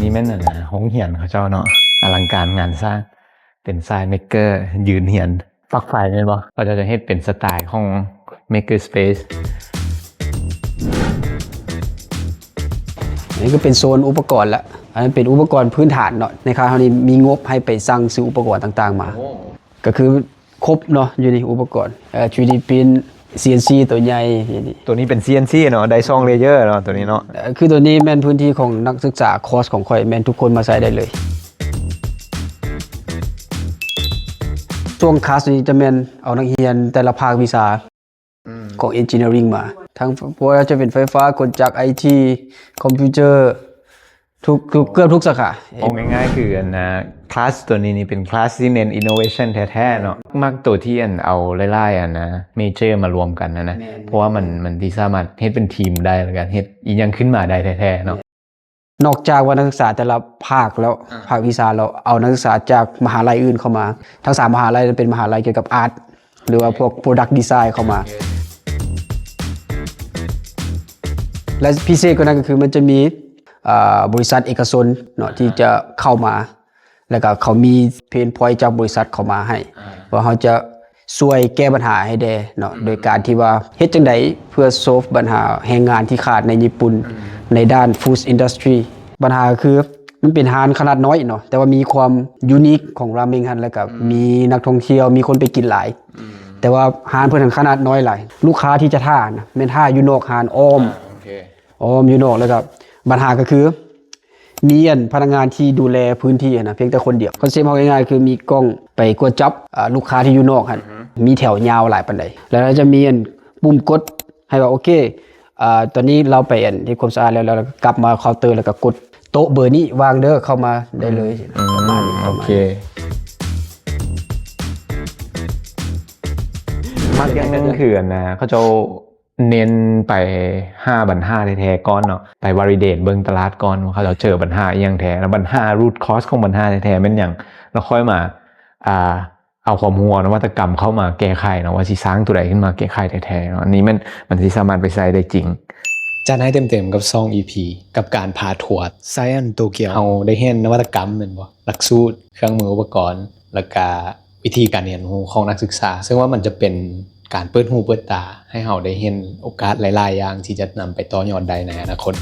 นี้แม่นนะห้องเหียนเขาเจ้าเนาะอลังการงานสร้างเป็นทรายเมกเกอร์ยืนเหียนปลั๊กไฟเนี่ยบ่เขาจะเฮ็ดเป็นสไตล์ของ Maker Space นี่ก็เป็นโซนอุปกรณ์ละอันนั้นเป็นอุปกรณ์พื้นฐานเนาะในคราวนี้มีงบให้ไปสั่งซื้ออุปกรณ์ต่างๆมาก็คือครบเนาะอยู่ในอุปกรณ์3D print CNC ตัวใหญ่ตัวนี้เป็น CNC เนาะไดซองเลเยอร์เนาะตัวนี้เนาะคือตัวนี้แม่นพื้นที่ของนักศึกษาคอร์สของข่อยแม่นทุกคนมาใช้ได้เลยช่วงคลาสนี้จะแม่นเอานักเรียนแต่ละภาควิชาของ Engineering มาทั้งเพราะว่าจะเป็นไฟฟ้ากลจักร IT คอมพิวเตอร์เกือบทุกสาขาเอาง่ายๆคือคลาสตัวนี้นี่เป็นคลาสที่เน้น innovation แท้ๆเนาะมักตัวที่เอาไล่ๆนะเมเจอร์มารวมกันนะเพราะว่ามันที่สามารถเฮ็ดเป็นทีมได้แล้วกันเฮ็ดอีหยังขึ้นมาได้แท้ๆเนาะนอกจากว่านักศึกษาแต่ละภาคแล้วภาควิชาเราเอานักศึกษาจากมหาลัยอื่นเข้ามาทั้ง3มหาลัยเป็นมหาลัยเกี่ยวกับอาร์ตหรือว่าพวก Product Design เข้ามาและพิเศษกว่านั้นก็คือมันจะมีบริษัทเอกชนเนาะที่จะเข้ามาแล้วก็เขามีเพนพอยต์จากบริษัทเข้ามาให้ว่าเขาจะช่วยแก้ปัญหาให้ได้เนาะโดยการที่ว่าเฮ็ดจังไดเพื่อโซฟปัญหาแรงงานที่ขาดในญี่ปุ่นในด้าน Food Industry ปัญหาคือมันเป็นร้านขนาดน้อยเนาะแต่ว่ามีความยูนิคของราเมงฮันแล้วก็มีนักท่องเที่ยวมีคนไปกินหลายแต่ว่าร้านเพิ่นขนาดน้อยหลายลูกค้าที่จะท่านะแม่นท่าอยู่นอกร้านอ้อมอยู่นอกแล้วก็ปัญหาก็คือมีพนักงานที่ดูแลพื้นที่นะเพียงแต่คนเดียวคอนเซ็ปต์ง่ายๆคือมีกล้องไปกดจับลูกค้าที่อยู่นอกหั่นมีแถวยาวหลายปานใดแล้วจะมีปุ่มกดให้ว่าโอเคตอนนี้เราไปที่ความสะอาดแล้วกลับมาเคาน์เตอร์แล้วก็กดโต๊ะเบอร์นี้วางเด้อเข้ามาได้เลยประมาณนี้โอเคมักยังนึงคือเขาจะเน้นไป5 ปัญหาแท้ๆก่อนเนาะไปวอลิเดตเบิ่งตลาดก่อนว่าเขาจะเจอปัญหาอีหยังแท้แล้วปัญหารูทคอสของปัญหาแท้ๆเป็นหยังแล้วค่อยมาเอาความรู้นวัตกรรมเข้ามาแก้ไขเนาะว่าสิสร้างตัวใดขึ้นมาแก้ไขแท้ๆเนาะอันนี้มันสิสามารถไปใช้ได้จริงจะให้เต็มๆกับ2 EP กับการพาทัวร์ไซแอนโตเกียวเราได้เห็นนวัตกรรมแม่นบ่หลักสูตรเครื่องมืออุปกรณ์แล้วก็วิธีการเรียนรู้ของนักศึกษาซึ่งว่ามันจะเป็นการเปิดหูเปิดตาให้เราได้เห็นโอกาสหลายๆอย่างที่จะนำไปต่อยอดได้ในอนาคต